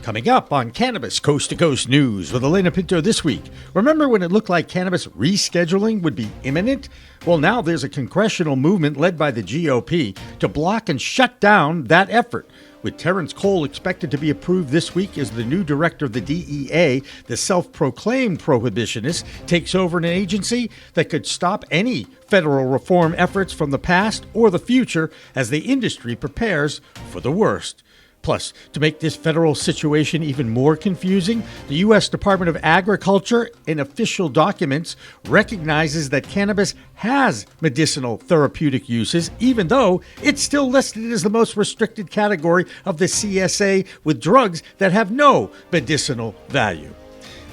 Coming up on Cannabis Coast to Coast News with Alaina Pinto this week. Remember when it looked like cannabis rescheduling would be imminent? Well, now there's a congressional movement led by the GOP to block and shut down that effort. With Terrence Cole expected to be approved this week as the new director of the DEA, the self-proclaimed prohibitionist takes over an agency that could stop any federal reform efforts from the past or the future as the industry prepares for the worst. Plus, to make this federal situation even more confusing, the U.S. Department of Agriculture, in official documents, recognizes that cannabis has medicinal therapeutic uses, even though it's still listed as the most restricted category of the CSA with drugs that have no medicinal value.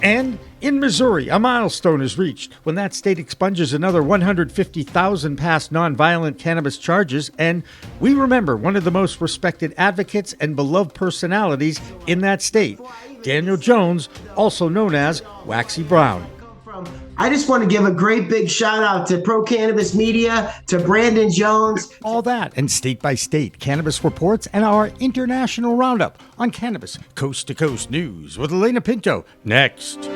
And in Missouri, a milestone is reached when that state expunges another 150,000 past nonviolent cannabis charges. And we remember one of the most respected advocates and beloved personalities in that state, Daniel Jones, also known as Waxy Brown. I just want to give a great big shout out to Pro Cannabis Media, to Brandon Jones. All that and state by state cannabis reports and our international roundup on Cannabis Coast to Coast News with Alaina Pinto next.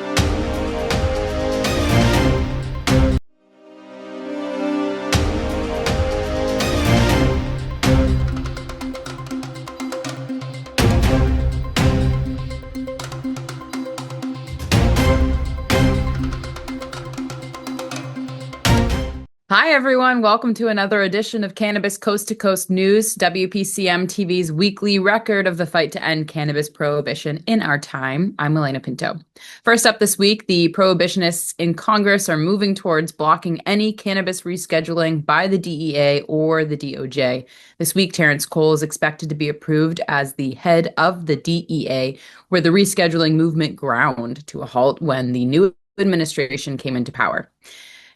Hi, everyone. Welcome to another edition of Cannabis Coast to Coast News, WPCM TV's weekly record of the fight to end cannabis prohibition in our time. I'm Alaina Pinto. First up this week, the prohibitionists in Congress are moving towards blocking any cannabis rescheduling by the DEA or the DOJ. This week, Terrence Cole is expected to be approved as the head of the DEA, where the rescheduling movement ground to a halt when the new administration came into power.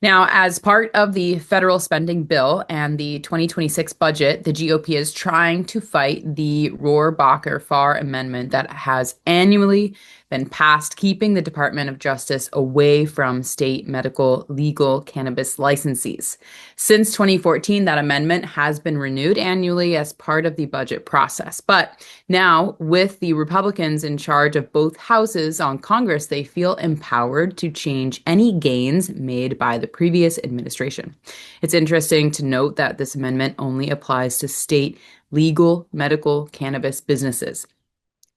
Now, as part of the federal spending bill and the 2026 budget, the GOP is trying to fight the Rohrabacher-Farr amendment that has annually been passed, keeping the Department of Justice away from state medical legal cannabis licensees. Since 2014, that amendment has been renewed annually as part of the budget process. But now, with the Republicans in charge of both houses on Congress, they feel empowered to change any gains made by the previous administration. It's interesting to note that this amendment only applies to state legal medical cannabis businesses.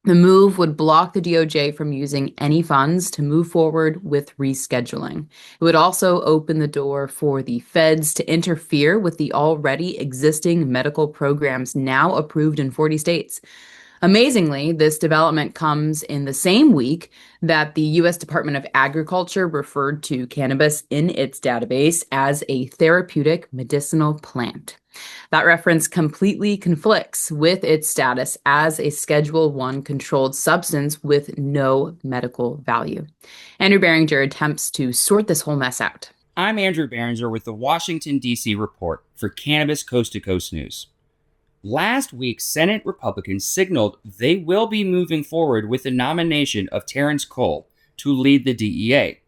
The move would block the DOJ from using any funds to move forward with rescheduling. It would also open the door for the feds to interfere with the already existing medical programs now approved in 40 states. Amazingly, this development comes in the same week that the U.S. Department of Agriculture referred to cannabis in its database as a therapeutic medicinal plant. That reference completely conflicts with its status as a Schedule I controlled substance with no medical value. Andrew Behringer attempts to sort this whole mess out. I'm Andrew Behringer with the Washington, D.C. report for Cannabis Coast to Coast News. Last week, Senate Republicans signaled they will be moving forward with the nomination of Terrence Cole to lead the DEA,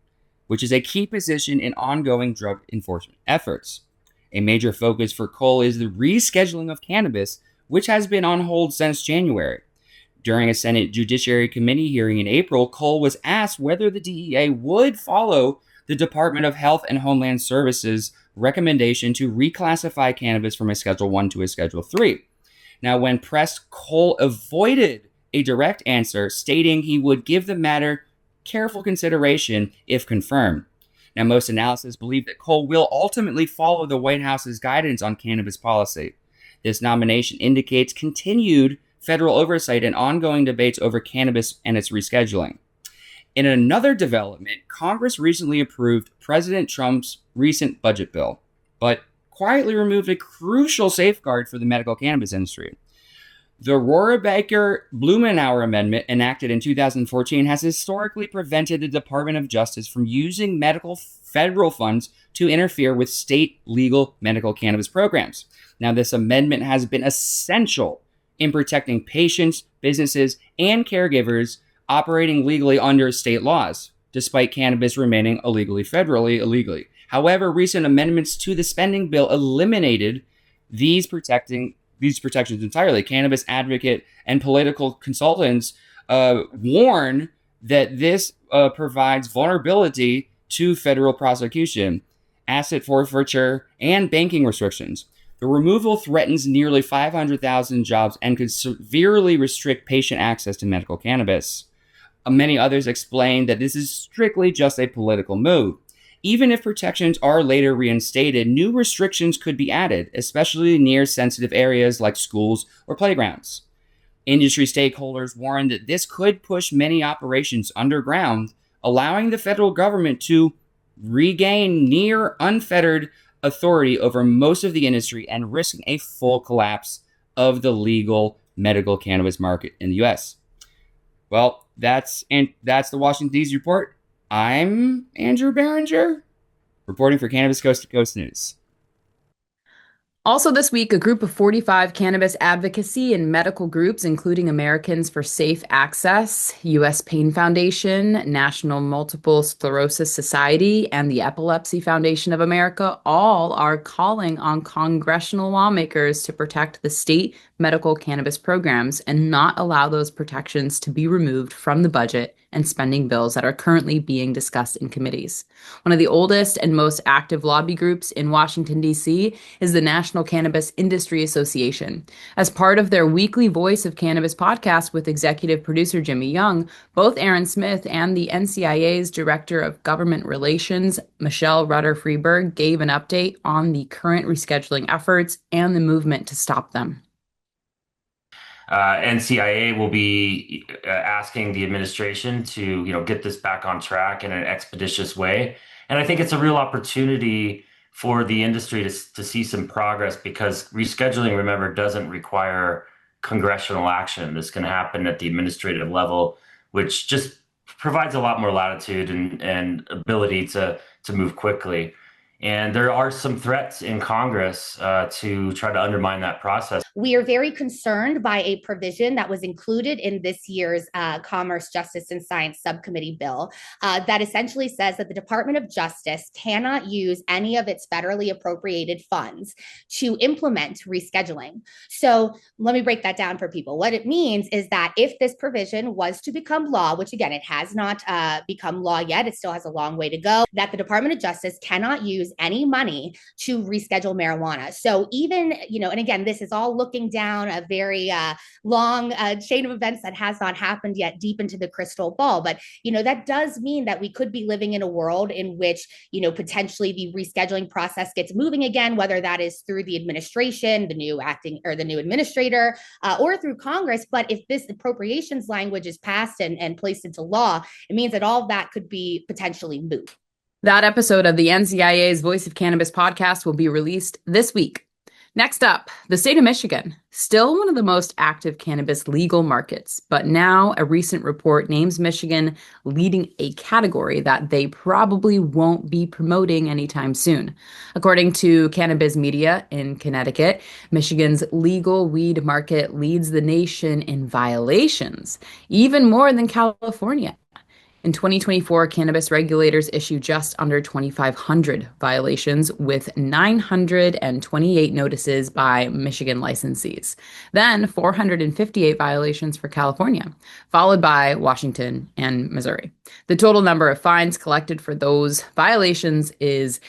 which is a key position in ongoing drug enforcement efforts. A major focus for Cole is the rescheduling of cannabis, which has been on hold since January. During a Senate Judiciary Committee hearing in April, Cole was asked whether the DEA would follow the Department of Health and Homeland Services recommendation to reclassify cannabis from a Schedule I to a Schedule III. Now, when pressed, Cole avoided a direct answer, stating he would give the matter careful consideration if confirmed. Now, most analysts believe that Cole will ultimately follow the White House's guidance on cannabis policy. This nomination indicates continued federal oversight and ongoing debates over cannabis and its rescheduling. In another development, Congress recently approved President Trump's recent budget bill, but quietly removed a crucial safeguard for the medical cannabis industry. The Rohrabacher-Blumenauer Amendment, enacted in 2014, has historically prevented the Department of Justice from using medical federal funds to interfere with state legal medical cannabis programs. Now, this amendment has been essential in protecting patients, businesses, and caregivers operating legally under state laws, despite cannabis remaining federally illegally. However, recent amendments to the spending bill eliminated these protections entirely. Cannabis advocate and political consultants warn that this provides vulnerability to federal prosecution, asset forfeiture, and banking restrictions. The removal threatens nearly 500,000 jobs and could severely restrict patient access to medical cannabis. Many others explain that this is strictly just a political move. Even if protections are later reinstated, new restrictions could be added, especially near sensitive areas like schools or playgrounds. Industry stakeholders warn that this could push many operations underground, allowing the federal government to regain near unfettered authority over most of the industry and risking a full collapse of the legal medical cannabis market in the U.S. Well, that's the Washington D.C. report. I'm Andrew Behringer, reporting for Cannabis Coast to Coast News. Also this week, a group of 45 cannabis advocacy and medical groups, including Americans for Safe Access, U.S. Pain Foundation, National Multiple Sclerosis Society, and the Epilepsy Foundation of America, all are calling on congressional lawmakers to protect the state medical cannabis programs and not allow those protections to be removed from the budget and spending bills that are currently being discussed in committees. One of the oldest and most active lobby groups in Washington, D.C. is the National Cannabis Industry Association. As part of their weekly Voice of Cannabis podcast with executive producer Jimmy Young, both Aaron Smith and the NCIA's Director of Government Relations, Michelle Ritter Friberg, gave an update on the current rescheduling efforts and the movement to stop them. NCIA will be asking the administration to, get this back on track in an expeditious way. And I think it's a real opportunity for the industry to see some progress, because rescheduling, remember, doesn't require congressional action. This can happen at the administrative level, which just provides a lot more latitude and ability to move quickly. And there are some threats in Congress to try to undermine that process. We are very concerned by a provision that was included in this year's Commerce, Justice, and Science Subcommittee bill that essentially says that the Department of Justice cannot use any of its federally appropriated funds to implement rescheduling. So let me break that down for people. What it means is that if this provision was to become law, which again, it has not become law yet, it still has a long way to go, that the Department of Justice cannot use any money to reschedule marijuana. So even, and again, this is all looking down a very long chain of events that has not happened yet, deep into the crystal ball. But, that does mean that we could be living in a world in which, potentially the rescheduling process gets moving again, whether that is through the administration, the new administrator, or through Congress. But if this appropriations language is passed and placed into law, it means that all of that could be potentially moot. That episode of the NCIA's Voice of Cannabis podcast will be released this week. Next up, the state of Michigan, still one of the most active cannabis legal markets, but now a recent report names Michigan leading a category that they probably won't be promoting anytime soon. According to Cannabis Media in Connecticut, Michigan's legal weed market leads the nation in violations, even more than California. In 2024, cannabis regulators issued just under 2,500 violations, with 928 notices by Michigan licensees. Then 458 violations for California, followed by Washington and Missouri. The total number of fines collected for those violations is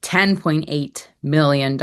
$10.8 million.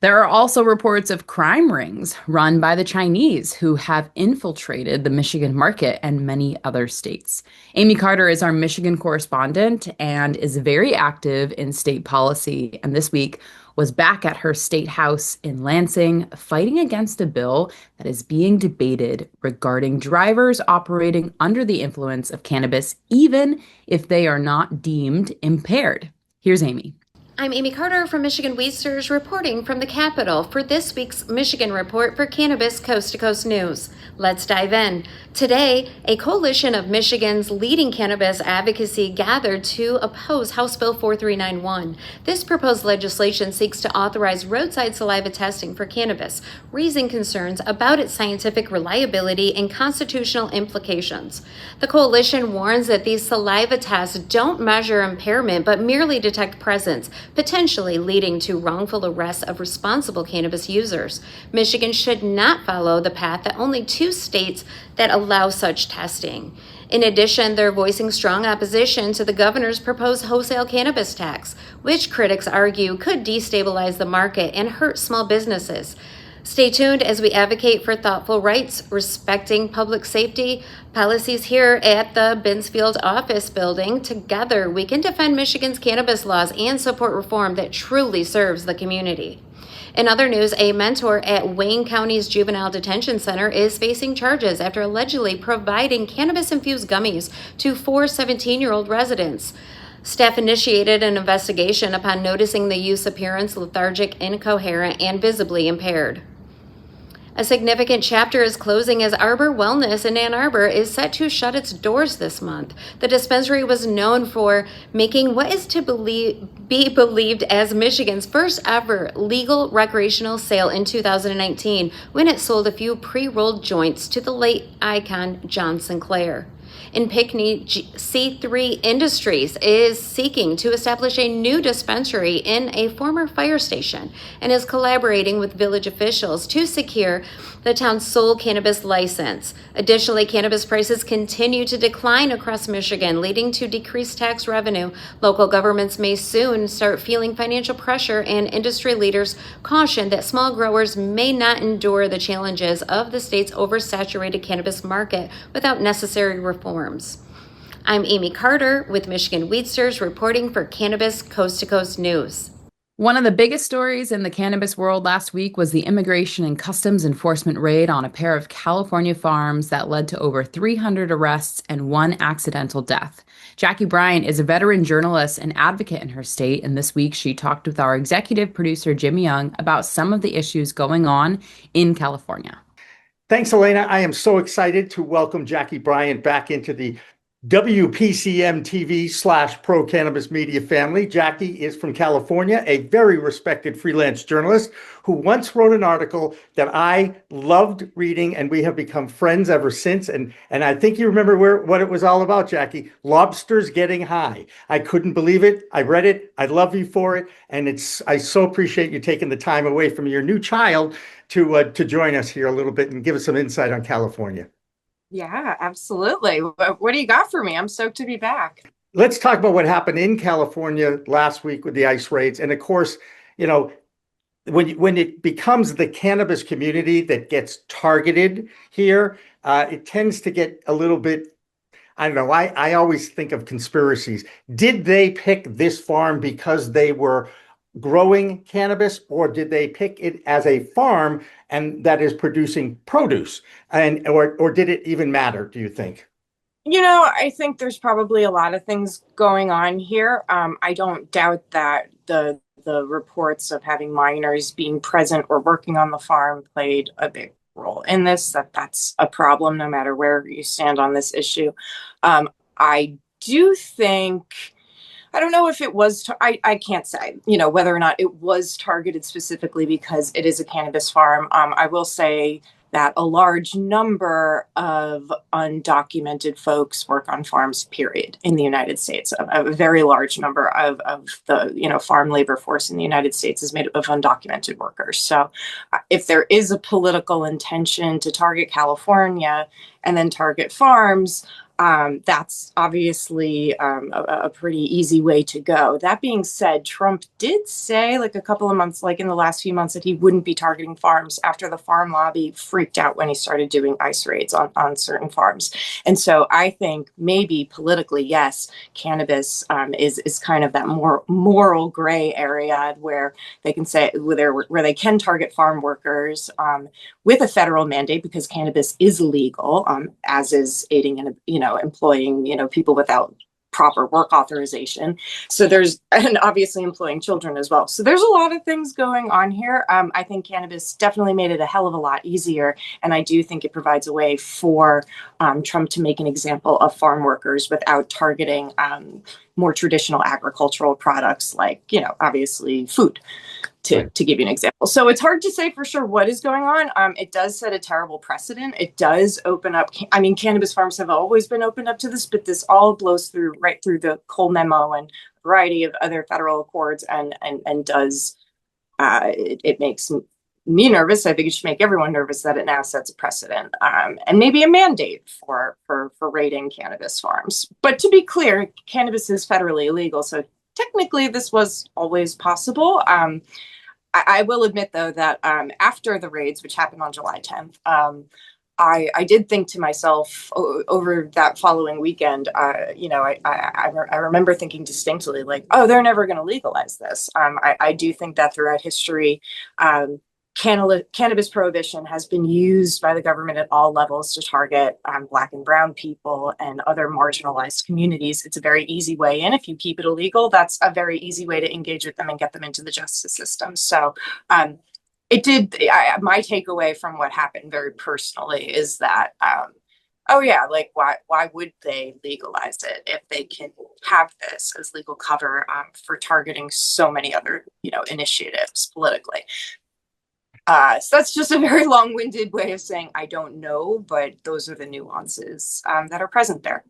There are also reports of crime rings run by the Chinese who have infiltrated the Michigan market and many other states. Amie Carter is our Michigan correspondent and is very active in state policy, and this week was back at her state house in Lansing fighting against a bill that is being debated regarding drivers operating under the influence of cannabis, even if they are not deemed impaired. Here's Amie. I'm Amie Carter from Michigan Weed Stirrers, reporting from the Capitol for this week's Michigan Report for Cannabis Coast to Coast News. Let's dive in. Today, a coalition of Michigan's leading cannabis advocacy gathered to oppose House Bill 4391. This proposed legislation seeks to authorize roadside saliva testing for cannabis, raising concerns about its scientific reliability and constitutional implications. The coalition warns that these saliva tests don't measure impairment but merely detect presence, potentially leading to wrongful arrests of responsible cannabis users. Michigan should not follow the path that only 2 states that allow such testing. In addition, they're voicing strong opposition to the governor's proposed wholesale cannabis tax, which critics argue could destabilize the market and hurt small businesses. Stay tuned as we advocate for thoughtful rights, respecting public safety policies here at the Binsfield office building. Together, we can defend Michigan's cannabis laws and support reform that truly serves the community. In other news, a mentor at Wayne County's Juvenile Detention Center is facing charges after allegedly providing cannabis-infused gummies to 4 17-year-old residents. Staff initiated an investigation upon noticing the youth's appearance lethargic, incoherent, and visibly impaired. A significant chapter is closing as Arbor Wellness in Ann Arbor is set to shut its doors this month. The dispensary was known for making what is to be believed as Michigan's first ever legal recreational sale in 2019, when it sold a few pre-rolled joints to the late icon John Sinclair. In Pinckney, C3 Industries is seeking to establish a new dispensary in a former fire station and is collaborating with village officials to secure the town's sole cannabis license. Additionally, cannabis prices continue to decline across Michigan, leading to decreased tax revenue. Local governments may soon start feeling financial pressure, and industry leaders caution that small growers may not endure the challenges of the state's oversaturated cannabis market without necessary reforms. I'm Amie Carter with Michigan Weedsters reporting for Cannabis Coast to Coast News. One of the biggest stories in the cannabis world last week was the Immigration and Customs Enforcement raid on a pair of California farms that led to over 300 arrests and 1 accidental death. Jackie Bryant is a veteran journalist and advocate in her state, and this week she talked with our executive producer, Jim Young, about some of the issues going on in California. Thanks, Alaina. I am so excited to welcome Jackie Bryant back into the WPCM TV / Pro Cannabis Media family. Jackie is from California, a very respected freelance journalist who once wrote an article that I loved reading, and we have become friends ever since. And I think you remember what it was all about, Jackie. Lobsters getting high. I couldn't believe it. I read it. I love you for it. And I so appreciate you taking the time away from your new child to join us here a little bit and give us some insight on California. Yeah, absolutely. What do you got for me? I'm stoked to be back. Let's talk about what happened in California last week with the ICE raids. And of course, you know, when it becomes the cannabis community that gets targeted here, it tends to get a little bit, I don't know, I always think of conspiracies. Did they pick this farm because they were growing cannabis, or did they pick it as a farm and that is producing produce? And or did it even matter, do you think? You know, I think there's probably a lot of things going on here. I don't doubt that the reports of having minors being present or working on the farm played a big role in this, that's a problem no matter where you stand on this issue. I do think, I don't know if it was, I can't say, you know, whether or not it was targeted specifically because it is a cannabis farm. I will say that a large number of undocumented folks work on farms, period, in the United States. A very large number of the, you know, farm labor force in the United States is made up of undocumented workers. So if there is a political intention to target California and then target farms, that's obviously a pretty easy way to go. That being said, Trump did say like a couple of months, like in the last few months, that he wouldn't be targeting farms after the farm lobby freaked out when he started doing ICE raids on certain farms. And so I think maybe politically, yes, cannabis is kind of that more moral gray area where they can say where they can target farm workers with a federal mandate because cannabis is legal, as is aiding and, you know, employing, you know, people without proper work authorization. So and obviously employing children as well. So there's a lot of things going on here. I think cannabis definitely made it a hell of a lot easier. And I do think it provides a way for Trump to make an example of farm workers without targeting more traditional agricultural products like, you know, obviously food. To give you an example. So it's hard to say for sure what is going on. It does set a terrible precedent. It does open up. I mean, cannabis farms have always been opened up to this, but this all blows right through the Cole memo and variety of other federal accords and does it makes me nervous. I think it should make everyone nervous that it now sets a precedent and maybe a mandate for raiding cannabis farms. But to be clear, cannabis is federally illegal, so technically this was always possible. I will admit, though, that after the raids, which happened on July 10th, I did think to myself over that following weekend, I remember thinking distinctly, like, oh, they're never going to legalize this. I do think that throughout history, cannabis prohibition has been used by the government at all levels to target Black and Brown people and other marginalized communities. It's a very easy way in. If you keep it illegal, that's a very easy way to engage with them and get them into the justice system. So my takeaway from what happened very personally is that, why would they legalize it if they can have this as legal cover for targeting so many other, initiatives politically? So that's just a very long-winded way of saying I don't know, but those are the nuances that are present there.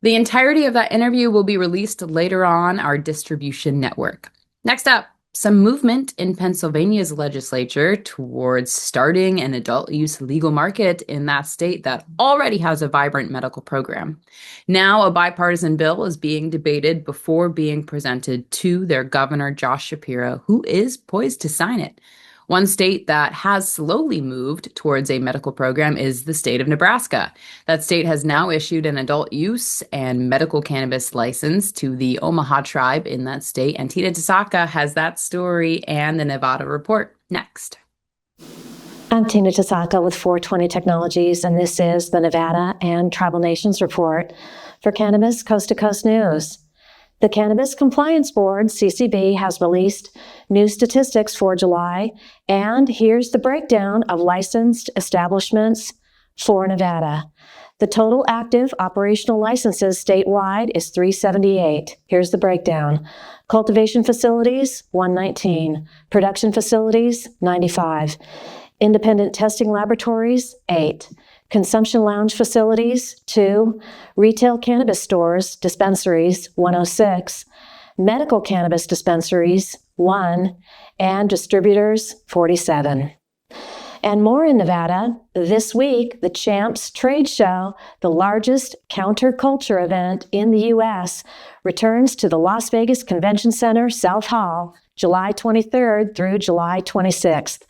The entirety of that interview will be released later on our distribution network. Next up, some movement in Pennsylvania's legislature towards starting an adult use legal market in that state that already has a vibrant medical program. Now, a bipartisan bill is being debated before being presented to their governor, Josh Shapiro, who is poised to sign it. One state that has slowly moved towards a medical program is the state of Nebraska. That state has now issued an adult use and medical cannabis license to the Omaha tribe in that state. And Tina Tasaka has that story and the Nevada report next. I'm Tina Tasaka with 420 Technologies, and this is the Nevada and Tribal Nations report for Cannabis Coast to Coast News. The Cannabis Compliance Board, CCB, has released new statistics for July, and here's the breakdown of licensed establishments for Nevada. The total active operational licenses statewide is 378. Here's the breakdown. Cultivation facilities, 119. Production facilities, 95. Independent testing laboratories, 8. Consumption lounge facilities, 2. Retail cannabis stores, dispensaries, 106. Medical cannabis dispensaries, 1. And distributors, 47. And more in Nevada. This week, the Champs Trade Show, the largest counterculture event in the U.S., returns to the Las Vegas Convention Center South Hall, July 23rd through July 26th.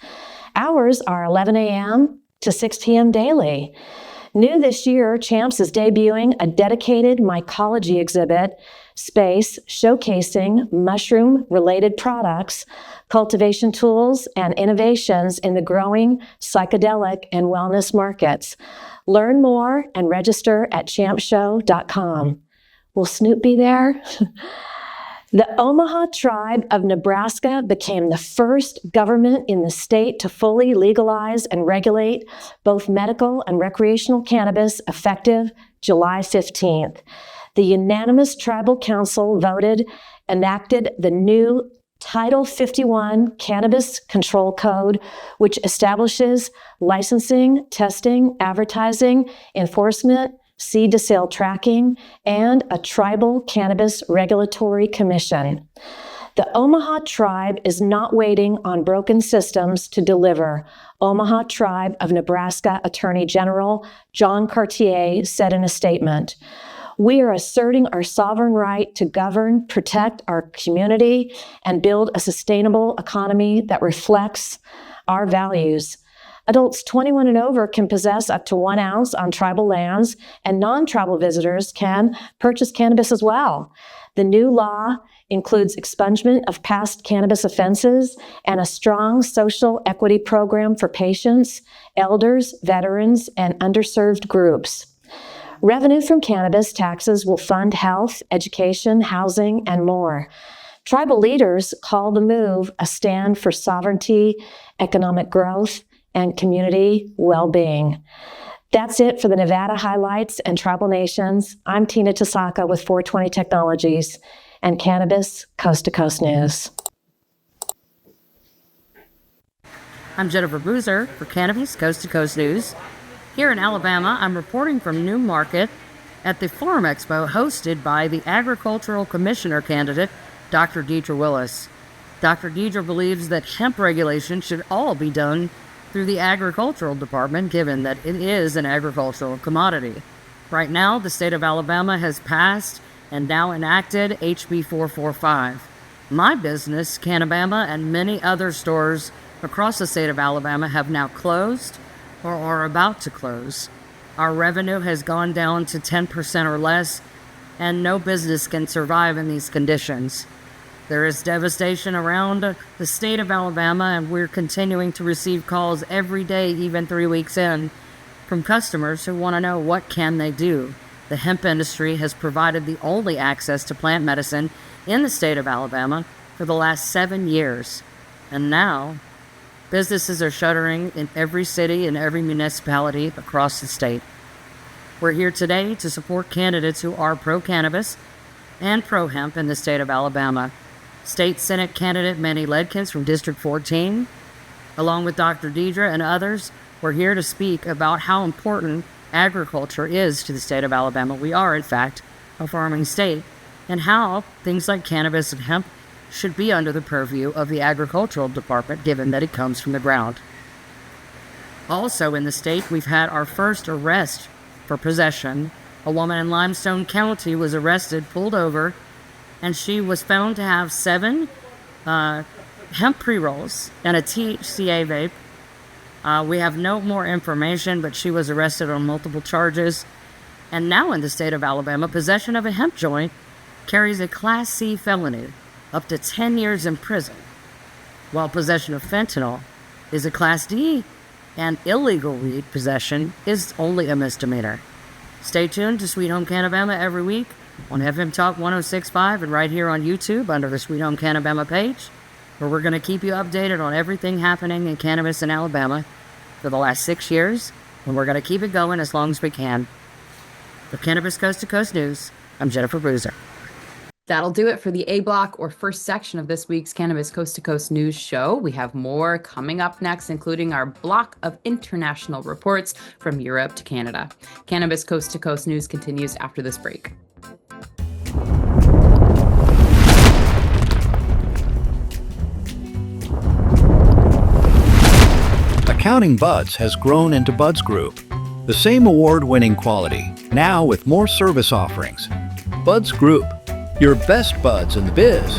Hours are 11 a.m. to 6 p.m. daily. New this year, Champs is debuting a dedicated mycology exhibit space showcasing mushroom-related products, cultivation tools, and innovations in the growing psychedelic and wellness markets. Learn more and register at champshow.com. Will Snoop be there? The Omaha tribe of Nebraska became the first government in the state to fully legalize and regulate both medical and recreational cannabis effective July 15th. The unanimous tribal council enacted the new Title 51 Cannabis Control Code, which establishes licensing, testing, advertising, enforcement, seed-to-sale tracking, and a tribal cannabis regulatory commission. The Omaha tribe is not waiting on broken systems to deliver, Omaha Tribe of Nebraska Attorney General John Cartier said in a statement. We are asserting our sovereign right to govern, protect our community, and build a sustainable economy that reflects our values. Adults 21 and over can possess up to 1 ounce on tribal lands, and non-tribal visitors can purchase cannabis as well. The new law includes expungement of past cannabis offenses and a strong social equity program for patients, elders, veterans, and underserved groups. Revenue from cannabis taxes will fund health, education, housing, and more. Tribal leaders call the move a stand for sovereignty, economic growth, and community well-being. That's it for the Nevada highlights and tribal nations. I'm Tina Tasaka with 420 Technologies and Cannabis Coast to Coast News. I'm Jennifer Boozer for Cannabis Coast to Coast News. Here in Alabama, I'm reporting from Newmarket at the Farm Expo hosted by the Agricultural Commissioner candidate Dr. Deidre Willis. Dr. Deidre believes that hemp regulation should all be done through the agricultural department, given that it is an agricultural commodity. Right now, the state of Alabama has passed and now enacted HB 445. My business, Cannabama, and many other stores across the state of Alabama have now closed or are about to close. Our revenue has gone down to 10% or less, and no business can survive in these conditions. There is devastation around the state of Alabama, and we're continuing to receive calls every day, even 3 weeks in, from customers who want to know what can they do. The hemp industry has provided the only access to plant medicine in the state of Alabama for the last 7 years. And now, businesses are shuttering in every city and every municipality across the state. We're here today to support candidates who are pro-cannabis and pro-hemp in the state of Alabama. State Senate candidate Manny Ledkins from District 14, along with Dr. Deidre and others, we're here to speak about how important agriculture is to the state of Alabama. We are, in fact, a farming state, and how things like cannabis and hemp should be under the purview of the agricultural department, given that it comes from the ground. Also in the state, we've had our first arrest for possession. A woman in Limestone County was arrested, pulled over, and she was found to have 7 hemp pre-rolls and a THCA vape. We have no more information, but she was arrested on multiple charges. And now in the state of Alabama, possession of a hemp joint carries a Class C felony, up to 10 years in prison, while possession of fentanyl is a Class D, and illegal weed possession is only a misdemeanor. Stay tuned to Sweet Home Cannabama every week on FM Talk 106.5 and right here on YouTube under the Sweet Home Cannabama page, where we're going to keep you updated on everything happening in cannabis in Alabama for the last 6 years, and we're going to keep it going as long as we can. For Cannabis Coast to Coast News, I'm Jennifer Bruiser. That'll do it for the A block or first section of this week's Cannabis Coast to Coast News show. We have more coming up next, including our block of international reports from Europe to Canada. Cannabis Coast to Coast News continues after this break. Accounting Buds has grown into Buds Group, the same award-winning quality, now with more service offerings. Buds Group, your best buds in the biz.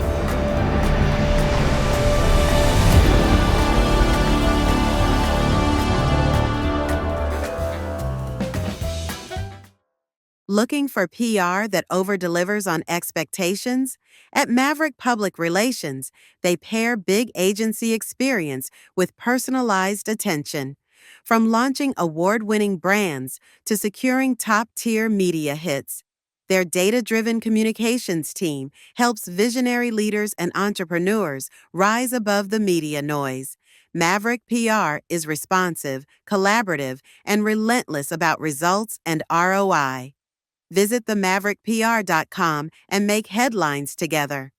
Looking for PR that over-delivers on expectations? At Maverick Public Relations, they pair big agency experience with personalized attention. From launching award-winning brands to securing top-tier media hits, their data-driven communications team helps visionary leaders and entrepreneurs rise above the media noise. Maverick PR is responsive, collaborative, and relentless about results and ROI. Visit themaverickpr.com and make headlines together.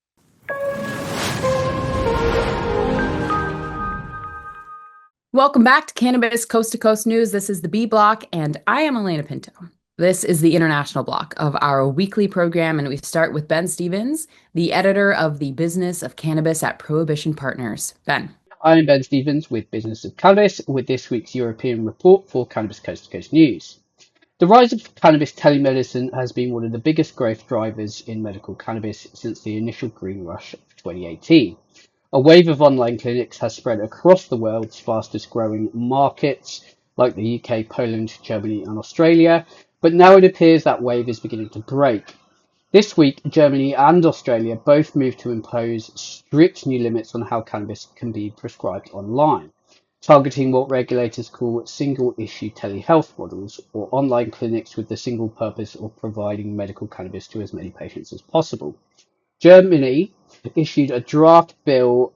Welcome back to Cannabis Coast to Coast News. This is the B block, and I am Alaina Pinto. This is the international block of our weekly program, and we start with Ben Stevens, the editor of the Business of Cannabis at Prohibition Partners. Ben. I'm Ben Stevens with Business of Cannabis with this week's European report for Cannabis Coast to Coast News. The rise of cannabis telemedicine has been one of the biggest growth drivers in medical cannabis since the initial green rush of 2018. A wave of online clinics has spread across the world's fastest growing markets, like the UK, Poland, Germany and Australia, but now it appears that wave is beginning to break. This week, Germany and Australia both moved to impose strict new limits on how cannabis can be prescribed online, targeting what regulators call single-issue telehealth models, or online clinics with the single purpose of providing medical cannabis to as many patients as possible. Germany issued a draft bill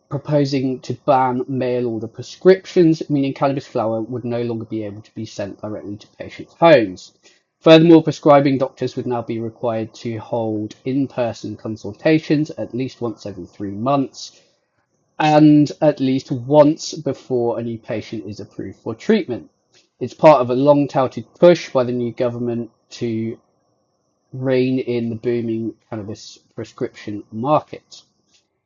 proposing to ban mail-order prescriptions, meaning cannabis flower would no longer be able to be sent directly to patients' homes. Furthermore, prescribing doctors would now be required to hold in-person consultations at least once every 3 months and at least once before a new patient is approved for treatment. It's part of a long-touted push by the new government to rein in the booming cannabis prescription market.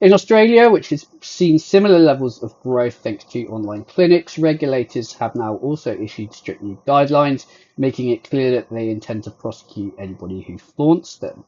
In Australia, which has seen similar levels of growth thanks to online clinics, regulators have now also issued strict new guidelines, making it clear that they intend to prosecute anybody who flaunts them.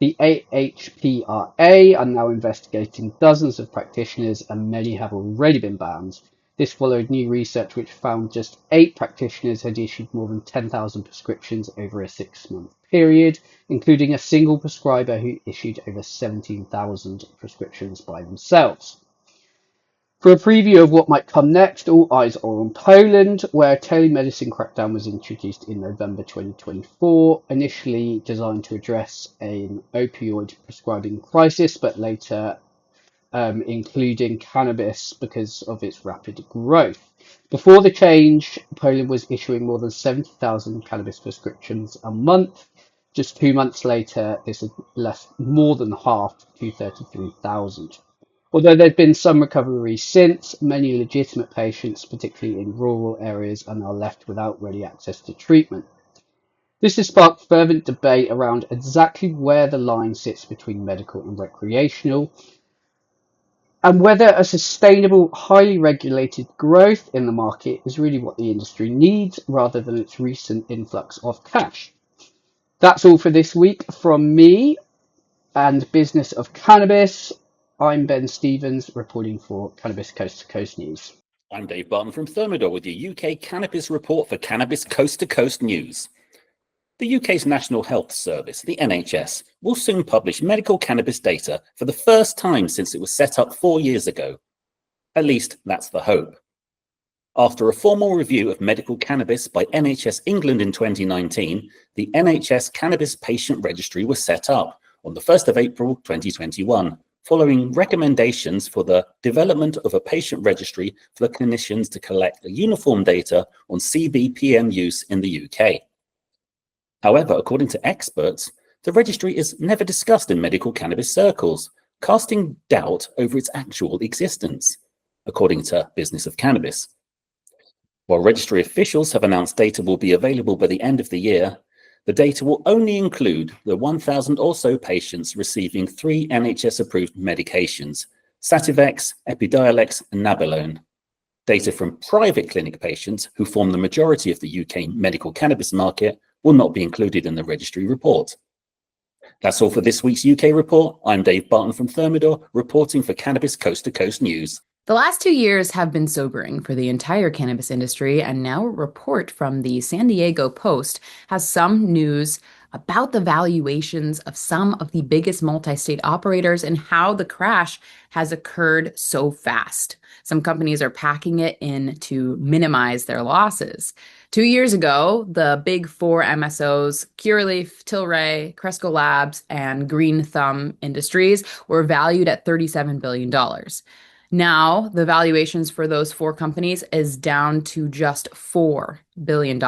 The AHPRA are now investigating dozens of practitioners, and many have already been banned. This followed new research which found just 8 practitioners had issued more than 10,000 prescriptions over a 6-month period, including a single prescriber who issued over 17,000 prescriptions by themselves. For a preview of what might come next, all eyes are on Poland, where a telemedicine crackdown was introduced in November 2024, initially designed to address an opioid prescribing crisis, but later including cannabis because of its rapid growth. Before the change, Poland was issuing more than 70,000 cannabis prescriptions a month. Just 2 months later, this had left more than half to 33,000. Although there have been some recovery since, many legitimate patients, particularly in rural areas, are now left without ready access to treatment. This has sparked fervent debate around exactly where the line sits between medical and recreational, and whether a sustainable, highly regulated growth in the market is really what the industry needs, rather than its recent influx of cash. That's all for this week from me and Business of Cannabis. I'm Ben Stevens, reporting for Cannabis Coast to Coast News. I'm Dave Barton from Thermidor with your UK Cannabis Report for Cannabis Coast to Coast News. The UK's National Health Service, the NHS, will soon publish medical cannabis data for the first time since it was set up 4 years ago. At least that's the hope. After a formal review of medical cannabis by NHS England in 2019, the NHS Cannabis Patient Registry was set up on the 1st of April 2021, following recommendations for the development of a patient registry for the clinicians to collect uniform data on CBPM use in the UK. However, according to experts, the registry is never discussed in medical cannabis circles, casting doubt over its actual existence, according to Business of Cannabis. While registry officials have announced data will be available by the end of the year, the data will only include the 1,000 or so patients receiving 3 NHS-approved medications, Sativex, Epidiolex, and Nabilone. Data from private clinic patients, who form the majority of the UK medical cannabis market, will not be included in the registry report. That's all for this week's UK report. I'm Dave Barton from Thermidor, reporting for Cannabis Coast to Coast News. The last 2 years have been sobering for the entire cannabis industry, and now a report from the San Diego Post has some news about the valuations of some of the biggest multi-state operators and how the crash has occurred so fast. Some companies are packing it in to minimize their losses. 2 years ago, the big 4 MSOs, Curaleaf, Tilray, Cresco Labs, and Green Thumb Industries were valued at $37 billion. Now, the valuations for those 4 companies is down to just $4 billion.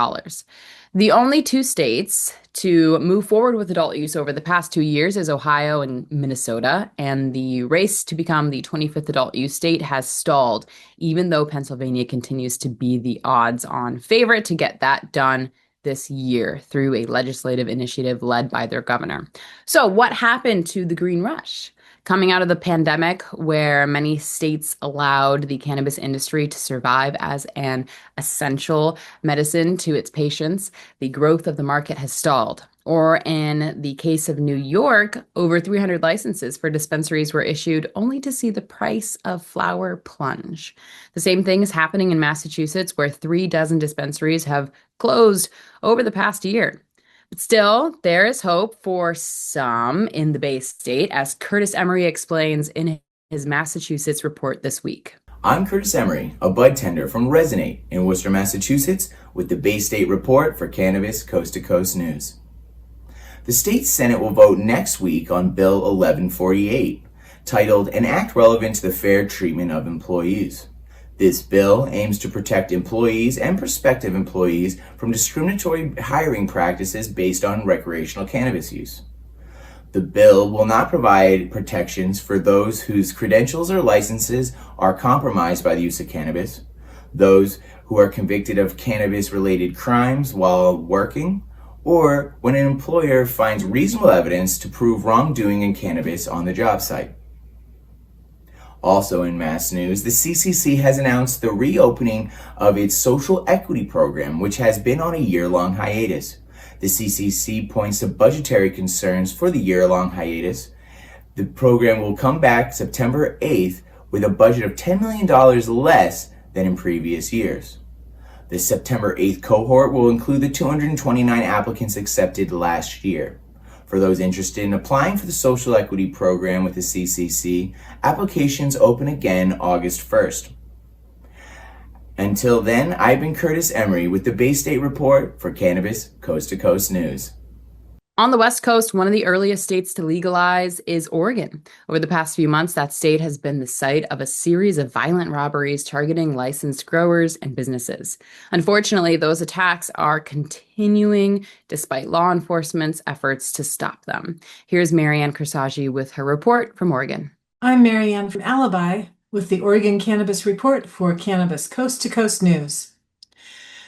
The only 2 states to move forward with adult use over the past 2 years is Ohio and Minnesota, and the race to become the 25th adult use state has stalled, even though Pennsylvania continues to be the odds-on favorite to get that done this year through a legislative initiative led by their governor. So what happened to the Green Rush? Coming out of the pandemic, where many states allowed the cannabis industry to survive as an essential medicine to its patients, the growth of the market has stalled. Or in the case of New York, over 300 licenses for dispensaries were issued only to see the price of flower plunge. The same thing is happening in Massachusetts, where 36 dispensaries have closed over the past year. But still, there is hope for some in the Bay State, as Curtis Emery explains in his Massachusetts report this week. I'm Curtis Emery, a bud tender from Resonate in Worcester, Massachusetts, with the Bay State report for Cannabis Coast to Coast News. The state Senate will vote next week on Bill 1148, titled An Act Relevant to the Fair Treatment of Employees. This bill aims to protect employees and prospective employees from discriminatory hiring practices based on recreational cannabis use. The bill will not provide protections for those whose credentials or licenses are compromised by the use of cannabis, those who are convicted of cannabis-related crimes while working, or when an employer finds reasonable evidence to prove wrongdoing in cannabis on the job site. Also in mass news, the CCC has announced the reopening of its social equity program, which has been on a year-long hiatus. The CCC points to budgetary concerns for the year-long hiatus. The program will come back September 8th with a budget of $10 million less than in previous years. The September 8th cohort will include the 229 applicants accepted last year. For those interested in applying for the social equity program with the CCC, applications open again August 1st. Until then, I've been Curtis Emery with the Bay State Report for Cannabis Coast to Coast News. On the West Coast, one of the earliest states to legalize is Oregon. Over the past few months, that state has been the site of a series of violent robberies targeting licensed growers and businesses. Unfortunately, those attacks are continuing despite law enforcement's efforts to stop them. Here's Marianne Cursetjee with her report from Oregon. I'm Marianne from Alibi with the Oregon Cannabis Report for Cannabis Coast to Coast News.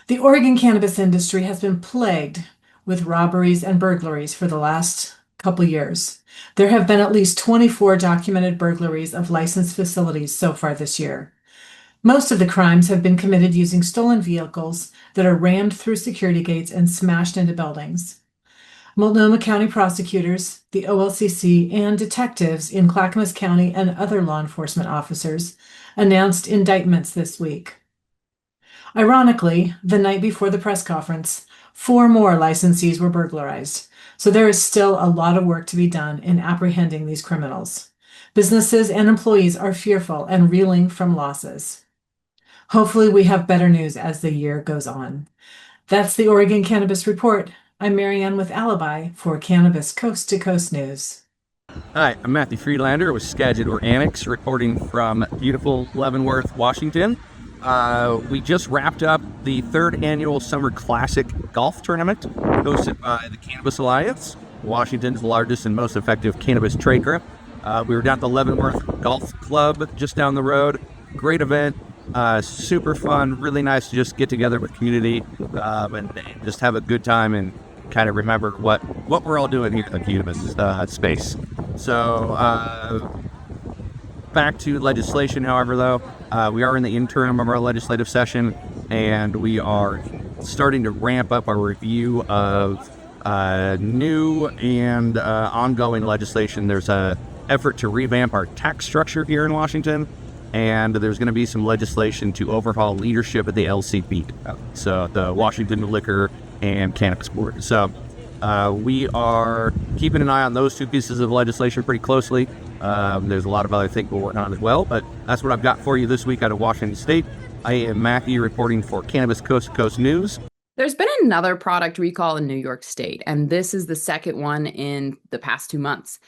The Oregon cannabis industry has been plagued with robberies and burglaries for the last couple years. There have been at least 24 documented burglaries of licensed facilities so far this year. Most of the crimes have been committed using stolen vehicles that are rammed through security gates and smashed into buildings. Multnomah County prosecutors, the OLCC, and detectives in Clackamas County and other law enforcement officers announced indictments this week. Ironically, the night before the press conference, 4 more licensees were burglarized, so there is still a lot of work to be done in apprehending these criminals. Businesses and employees are fearful and reeling from losses. Hopefully we have better news as the year goes on. That's the Oregon Cannabis Report. I'm Marianne with Alibi for Cannabis Coast to Coast News. Hi, I'm Matthew Friedlander with Skagit Organics, reporting from beautiful Leavenworth, Washington. We just wrapped up the 3rd annual Summer Classic Golf Tournament hosted by the Cannabis Alliance, Washington's largest and most effective cannabis trade group. We were down at the Leavenworth Golf Club just down the road. Great event, super fun, really nice to just get together with community and just have a good time and kind of remember what we're all doing here in the cannabis space. So back to legislation, however, though, we are in the interim of our legislative session, and we are starting to ramp up our review of new and ongoing legislation. There's a effort to revamp our tax structure here in Washington, and there's going to be some legislation to overhaul leadership at the LCB, so the Washington Liquor and Cannabis Board. So we are keeping an eye on those 2 pieces of legislation pretty closely. There's a lot of other things we're working on as well, but that's what I've got for you this week out of Washington State. I am Matthew reporting for Cannabis Coast to Coast News. There's been another product recall in New York State, and this is the second one in the past 2 months.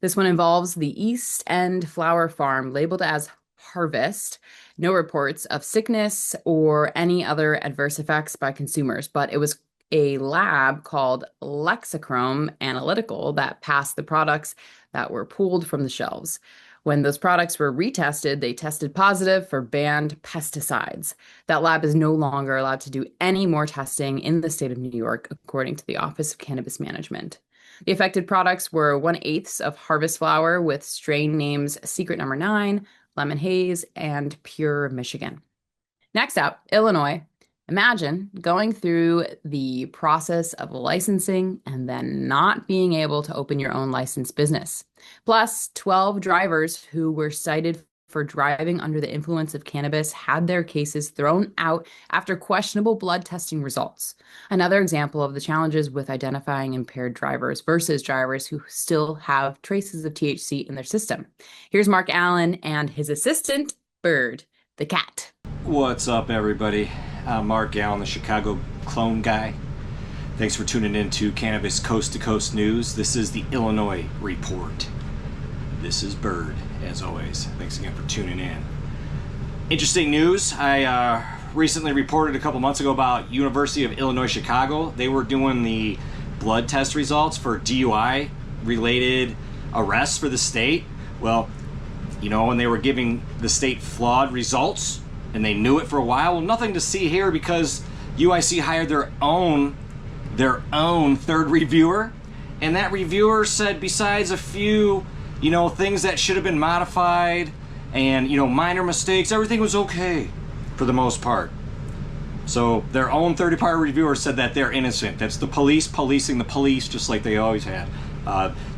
This one involves the East End Flower Farm, labeled as Harvest. No reports of sickness or any other adverse effects by consumers, but it was a lab called Lexichrome Analytical that passed the products that were pulled from the shelves. When those products were retested, they tested positive for banned pesticides. That lab is no longer allowed to do any more testing in the state of New York, according to the Office of Cannabis Management. The affected products were 1/8 of Harvest flower with strain names Secret Number 9, Lemon Haze, and Pure Michigan. Next up, Illinois. Imagine going through the process of licensing and then not being able to open your own licensed business. Plus, 12 drivers who were cited for driving under the influence of cannabis had their cases thrown out after questionable blood testing results. Another example of the challenges with identifying impaired drivers versus drivers who still have traces of THC in their system. Here's Mark Allen and his assistant, Bird, the cat. What's up, everybody? I'm Mark Allen, the Chicago clone guy. Thanks for tuning in to Cannabis Coast to Coast News. This is the Illinois Report. This is Bird, as always. Thanks again for tuning in. Interesting news. I recently reported a couple months ago about University of Illinois Chicago. They were doing the blood test results for DUI-related arrests for the state. Well, you know, when they were giving the state flawed results, and they knew it for a while. Well, nothing to see here because UIC hired their own their own third reviewer. And that reviewer said besides a few, things that should have been modified and, minor mistakes, everything was okay for the most part. So their own third-party reviewer said that they're innocent. That's the police policing the police, just like they always had.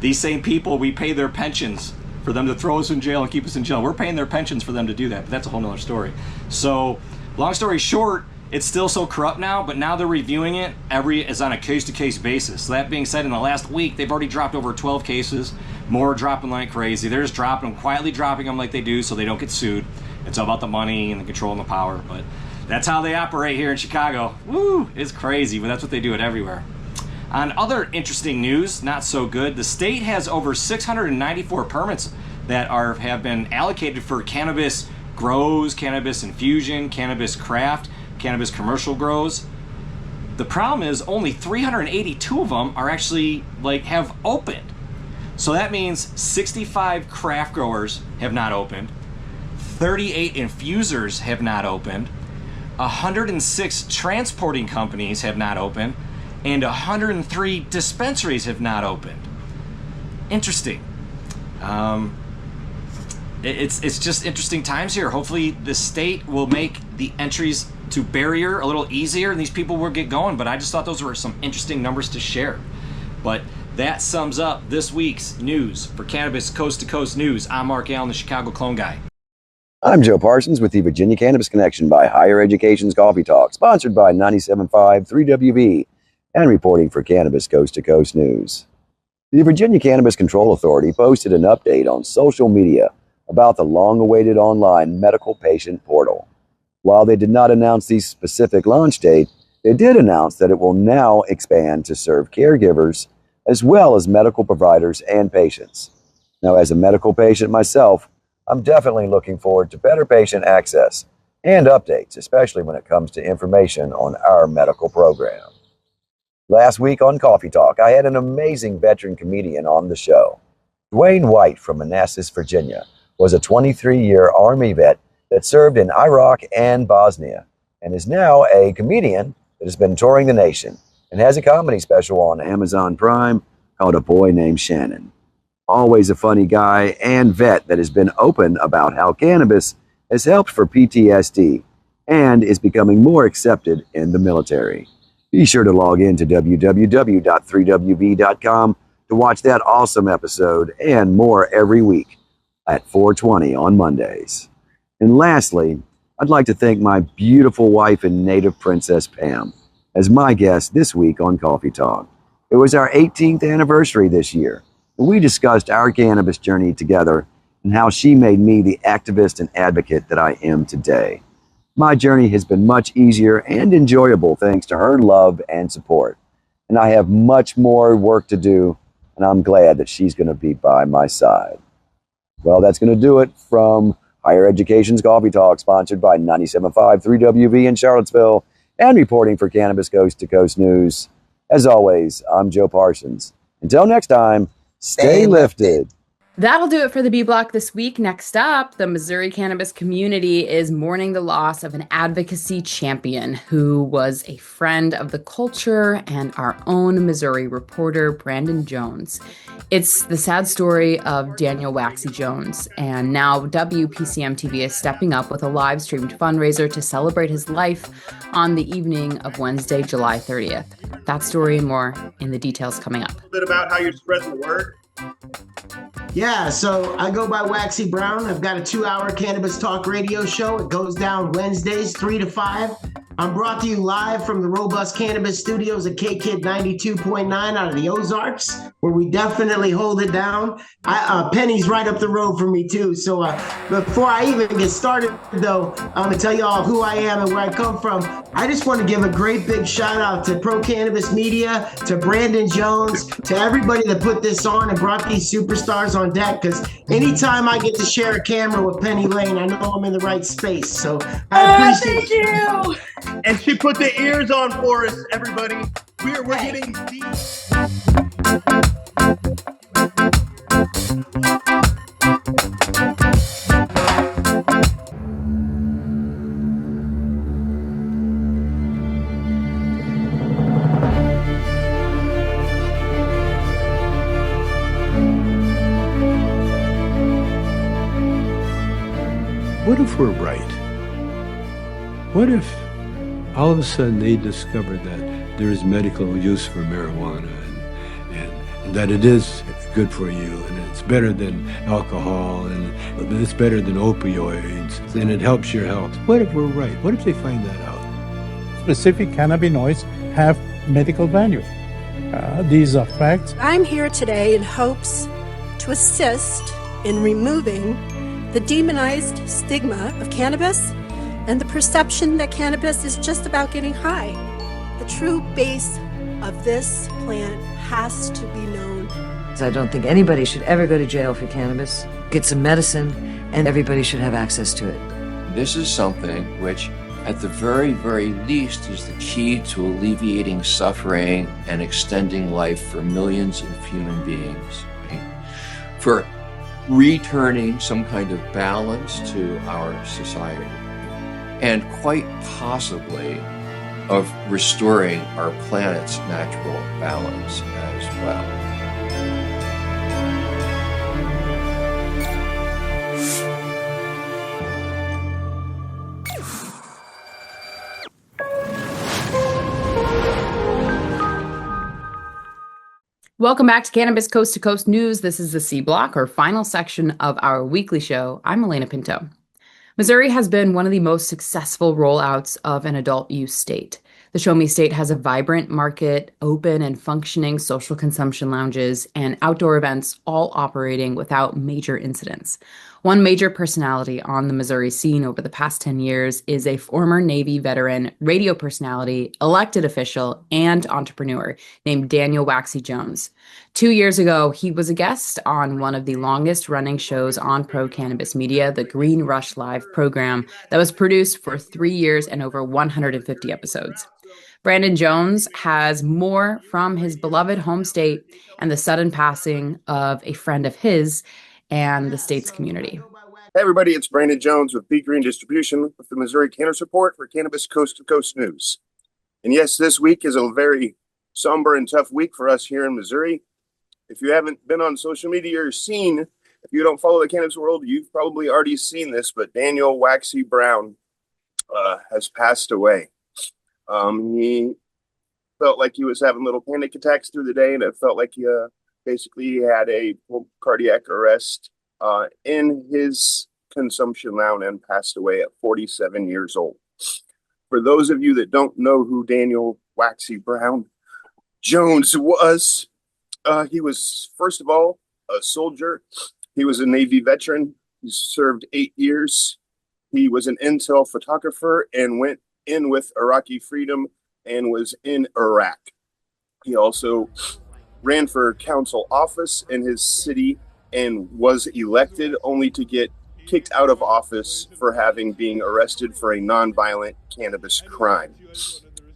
These same people, we pay their pensions for them to throw us in jail and keep us in jail. We're paying their pensions for them to do that, but that's a whole nother story. So, long story short, it's still so corrupt now, but now they're reviewing it is on a case-to-case basis. So that being said, in the last week, they've already dropped over 12 cases. More dropping like crazy. They're just quietly dropping them like they do so they don't get sued. It's all about the money and the control and the power, but that's how they operate here in Chicago. Woo! It's crazy, but that's what they do it everywhere. On other interesting news, not so good, the state has over 694 permits that have been allocated for cannabis grows, cannabis infusion, cannabis craft, cannabis commercial grows. The problem is only 382 of them are actually have opened. So that means 65 craft growers have not opened, 38 infusers have not opened, 106 transporting companies have not opened, and 103 dispensaries have not opened. Interesting. It's just interesting times here. Hopefully the state will make the entries to barrier a little easier and these people will get going, but I just thought those were some interesting numbers to share. But that sums up this week's news. For Cannabis Coast to Coast News, I'm Mark Allen, the Chicago Clone Guy. I'm Joe Parsons with the Virginia Cannabis Connection by Higher Education's Coffee Talk, sponsored by 97.5 3WB, and reporting for Cannabis Coast to Coast News. The Virginia Cannabis Control Authority posted an update on social media about the long-awaited online medical patient portal. While they did not announce the specific launch date, they did announce that it will now expand to serve caregivers as well as medical providers and patients. Now, as a medical patient myself, I'm definitely looking forward to better patient access and updates, especially when it comes to information on our medical program. Last week on Coffee Talk, I had an amazing veteran comedian on the show. Dwayne White from Manassas, Virginia, was a 23-year Army vet that served in Iraq and Bosnia and is now a comedian that has been touring the nation and has a comedy special on Amazon Prime called A Boy Named Shannon. Always a funny guy and vet that has been open about how cannabis has helped for PTSD and is becoming more accepted in the military. Be sure to log in to www.3wb.com to watch that awesome episode and more every week at 4:20 on Mondays. And lastly, I'd like to thank my beautiful wife and native princess Pam as my guest this week on Coffee Talk. It was our 18th anniversary this year, and we discussed our cannabis journey together and how she made me the activist and advocate that I am today. My journey has been much easier and enjoyable thanks to her love and support, and I have much more work to do, and I'm glad that she's going to be by my side. Well, that's going to do it from Higher Education's Coffee Talk, sponsored by 97.5 3WV in Charlottesville, and reporting for Cannabis Coast to Coast News. As always, I'm Joe Parsons. Until next time, stay lifted. That'll do it for the B Block this week. Next up, the Missouri cannabis community is mourning the loss of an advocacy champion who was a friend of the culture and our own Missouri reporter, Brandon Jones. It's the sad story of Daniel Waxy Jones, and now WPCM TV is stepping up with a live-streamed fundraiser to celebrate his life on the evening of Wednesday, July 30th. That story and more in the details coming up. A little bit about how you're spreading the word. Yeah, so I go by Waxy Brown. I've got a 2-hour cannabis talk radio show. It goes down Wednesdays, 3 to 5. I'm brought to you live from the Robust Cannabis Studios at KKID 92.9 out of the Ozarks, where we definitely hold it down. Penny's right up the road from me, too. So before I even get started, though, I'm going to tell you all who I am and where I come from. I just want to give a great big shout out to Pro Cannabis Media, to Brandon Jones, to everybody that put this on and brought these superstars on deck, because anytime I get to share a camera with Penny Lane, I know I'm in the right space. So I appreciate you. And she put the ears on for us, everybody. We're getting deep. what if we're right? What if all of a sudden they discovered that there is medical use for marijuana and that it is good for you and it's better than alcohol and it's better than opioids and it helps your health? What if we're right? What if they find that out? Specific cannabinoids have medical value. These are facts. I'm here today in hopes to assist in removing the demonized stigma of cannabis and the perception that cannabis is just about getting high. The true base of this plant has to be known. I don't think anybody should ever go to jail for cannabis. Get some medicine, and everybody should have access to it. This is something which, at the very, very least, is the key to alleviating suffering and extending life for millions of human beings. Right? For returning some kind of balance to our society, and quite possibly of restoring our planet's natural balance as well. Welcome back to Cannabis Coast to Coast News. This is the C Block, or final section of our weekly show. I'm Alaina Pinto. Missouri has been one of the most successful rollouts of an adult use state. The Show Me State has a vibrant market, open and functioning social consumption lounges, and outdoor events, all operating without major incidents. One major personality on the Missouri scene over the past 10 years is a former Navy veteran, radio personality, elected official, and entrepreneur named Daniel Waxy Jones. 2 years ago, he was a guest on one of the longest running shows on pro-cannabis media, the Green Rush Live program, that was produced for 3 years and over 150 episodes. Brandon Jones has more from his beloved home state and the sudden passing of a friend of his and the state's community. Hey everybody, it's Brandon Jones with B Green Distribution with the Missouri Cannabis Report for Cannabis Coast to Coast News. And yes, this week is a very somber and tough week for us here in Missouri. If you haven't been on social media or seen, if you don't follow the cannabis world, you've probably already seen this, but Daniel Waxy Brown has passed away. He felt like he was having little panic attacks through the day, and it felt like he basically had a cardiac arrest in his consumption lounge and passed away at 47 years old. For those of you that don't know who Daniel Waxy Brown Jones was, he was, first of all, a soldier. He was a Navy veteran. He served 8 years. He was an intel photographer and went in with Iraqi freedom and was in Iraq. He also ran for council office in his city and was elected, only to get kicked out of office for being arrested for a nonviolent cannabis crime.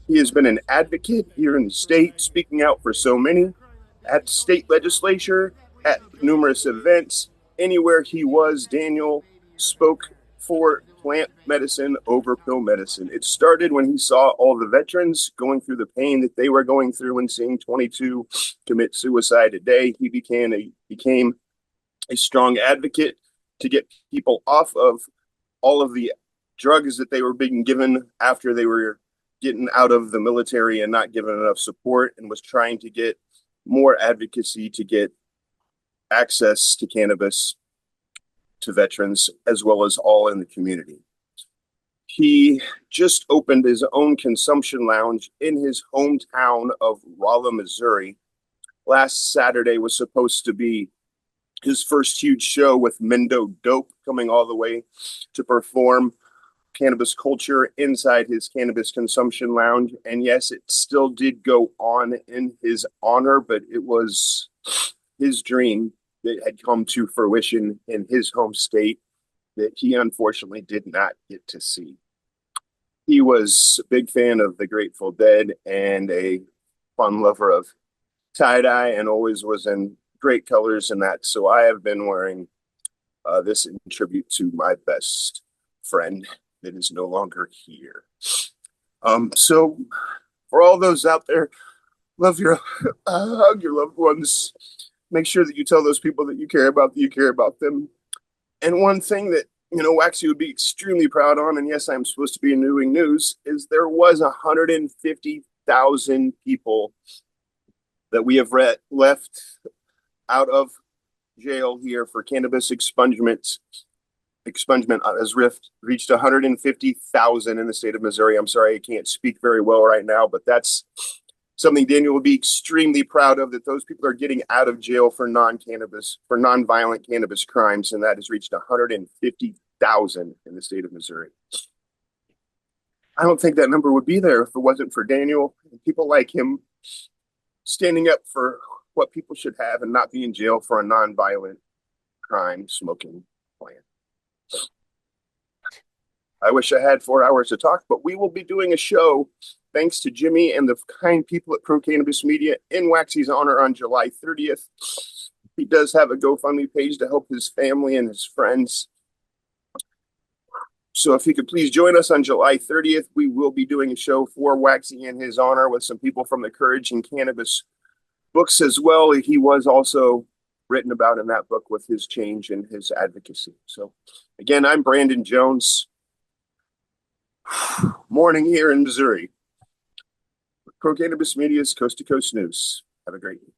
He has been an advocate here in the state, speaking out for so many at state legislature, at numerous events. Anywhere he was, Daniel spoke for plant medicine over pill medicine. It started when he saw all the veterans going through the pain that they were going through and seeing 22 commit suicide a day. He became a strong advocate to get people off of all of the drugs that they were being given after they were getting out of the military and not given enough support, and was trying to get more advocacy to get access to cannabis to veterans as well as all in the community. He just opened his own consumption lounge in his hometown of Rolla, Missouri. Last Saturday was supposed to be his first huge show, with Mendo Dope coming all the way to perform cannabis culture inside his cannabis consumption lounge. And yes, it still did go on in his honor, but it was his dream that had come to fruition in his home state that he unfortunately did not get to see. He was a big fan of the Grateful Dead and a fun lover of tie-dye, and always was in great colors and that. So I have been wearing this in tribute to my best friend that is no longer here. So for all those out there, hug your loved ones. Make sure that you tell those people that you care about them. And one thing that Waxy would be extremely proud on, and yes, I'm supposed to be in doing news, is there was 150,000 people that we have left out of jail here for cannabis expungement. Expungement has reached 150,000 in the state of Missouri. I'm sorry, I can't speak very well right now, but that's something Daniel will be extremely proud of, that those people are getting out of jail for non-violent cannabis crimes, and that has reached 150,000 in the state of Missouri. I don't think that number would be there if it wasn't for Daniel and people like him standing up for what people should have and not be in jail for a non-violent crime smoking plan. I wish I had 4 hours to talk, but we will be doing a show thanks to Jimmy and the kind people at Pro Cannabis Media in Waxy's honor on July 30th. He does have a GoFundMe page to help his family and his friends. So if you could please join us on July 30th, we will be doing a show for Waxy in his honor with some people from the Courage and Cannabis books as well. He was also written about in that book with his change and his advocacy. So again, I'm Brandon Jones. Morning here in Missouri. Pro Cannabis Media's Coast to Coast News. Have a great day.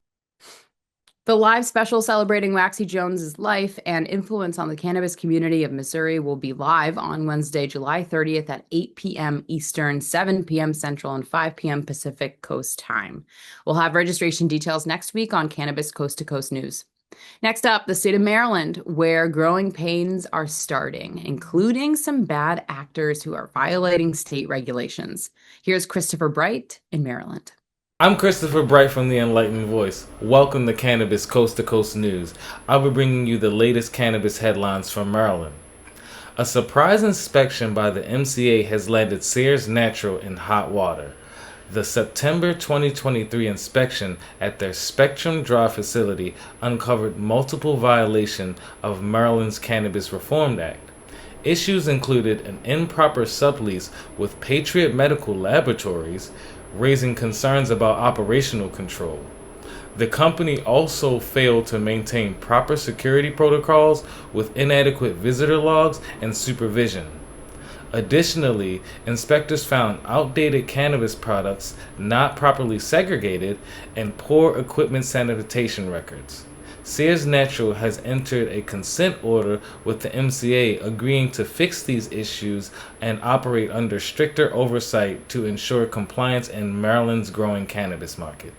The live special celebrating Waxy Jones's life and influence on the cannabis community of Missouri will be live on Wednesday, July 30th at 8 p.m. Eastern, 7 p.m. Central, and 5 p.m. Pacific Coast time. We'll have registration details next week on Cannabis Coast to Coast News. Next up, the state of Maryland, where growing pains are starting, including some bad actors who are violating state regulations. Here's Christopher Bright in Maryland. I'm Christopher Bright from the Enlightened Voice. Welcome to Cannabis Coast to Coast News. I'll be bringing you the latest cannabis headlines from Maryland. A surprise inspection by the NCIA has landed Sears Natural in hot water. The September 2023 inspection at their Spectrum Drive facility uncovered multiple violations of Maryland's Cannabis Reform Act. Issues included an improper sublease with Patriot Medical Laboratories, raising concerns about operational control. The company also failed to maintain proper security protocols with inadequate visitor logs and supervision. Additionally, inspectors found outdated cannabis products not properly segregated and poor equipment sanitation records. Sears Natural has entered a consent order with the NCIA agreeing to fix these issues and operate under stricter oversight to ensure compliance in Maryland's growing cannabis market.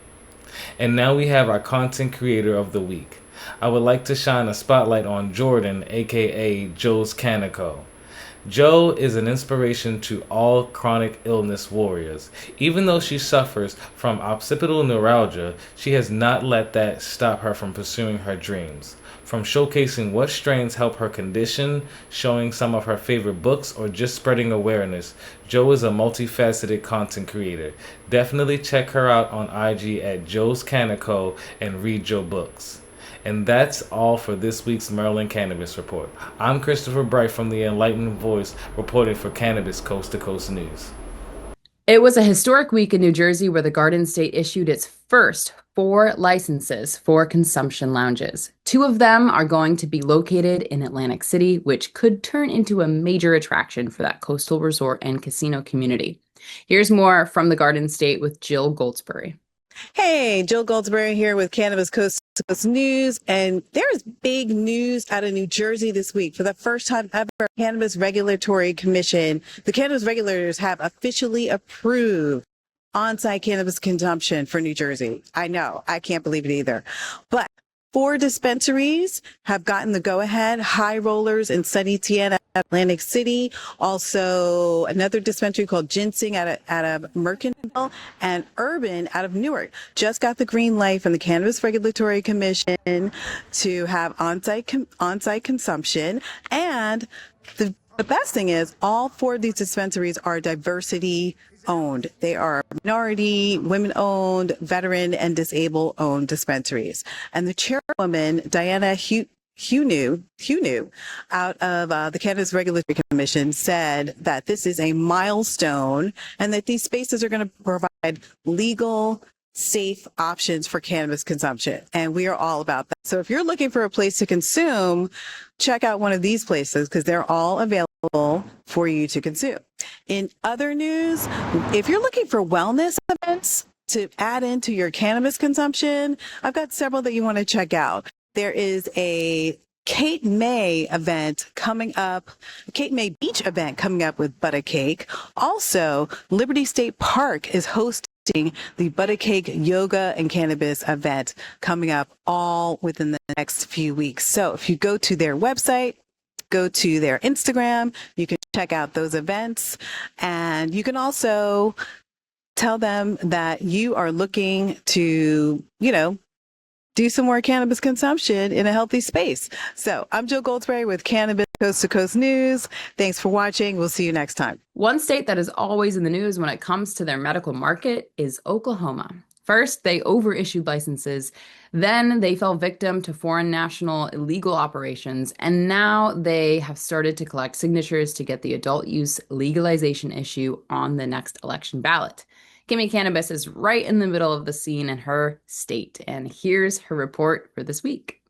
And now we have our content creator of the week. I would like to shine a spotlight on Jordan, aka Joe's Canico. Joe is an inspiration to all chronic illness warriors. Even though she suffers from occipital neuralgia, she has not let that stop her from pursuing her dreams. From showcasing what strains help her condition, showing some of her favorite books, or just spreading awareness, Joe is a multifaceted content creator. Definitely check her out on IG at Joe's Canico and read Joe books. And that's all for this week's Maryland Cannabis Report. I'm Christopher Bright from the Enlightened Voice, reporting for Cannabis Coast to Coast News. It was a historic week in New Jersey where the Garden State issued its first 4 licenses for consumption lounges. 2 of them are going to be located in Atlantic City, which could turn into a major attraction for that coastal resort and casino community. Here's more from the Garden State with Jill Goldsberry. Hey, Jill Goldsberry here with Cannabis Coast to Coast News, and there's big news out of New Jersey this week. For the first time ever, Cannabis Regulatory Commission, the cannabis regulators have officially approved on-site cannabis consumption for New Jersey. I know, I can't believe it either. But 4 dispensaries have gotten the go-ahead, High Rollers in Sunny Tiana, Atlantic City, also another dispensary called Ginseng out of Mercantile, and Urban out of Newark just got the green light from the Cannabis Regulatory Commission to have on-site consumption. And the best thing is all 4 of these dispensaries are diversity owned. They are minority, women owned, veteran, and disabled owned dispensaries. And the chairwoman, Diana Hugh out of the Cannabis Regulatory Commission said that this is a milestone and that these spaces are going to provide legal safe options for cannabis consumption. And we are all about that. So if you're looking for a place to consume, check out one of these places because they're all available for you to consume. In other news, if you're looking for wellness events to add into your cannabis consumption, I've got several that you want to check out. There is a Cape May event coming up, Cape May Beach event coming up with Butter Cake. Also, Liberty State Park is hosting the Butter Cake Yoga and Cannabis event coming up all within the next few weeks. So if you go to their website, go to their Instagram, you can check out those events, and you can also tell them that you are looking to, do some more cannabis consumption in a healthy space. So I'm Jill Goldsberry with Cannabis Coast to Coast News. Thanks for watching. We'll see you next time. One state that is always in the news when it comes to their medical market is Oklahoma. First, they overissued licenses. Then they fell victim to foreign national illegal operations. And now they have started to collect signatures to get the adult use legalization issue on the next election ballot. Kimmie Cannabis is right in the middle of the scene in her state, and here's her report for this week.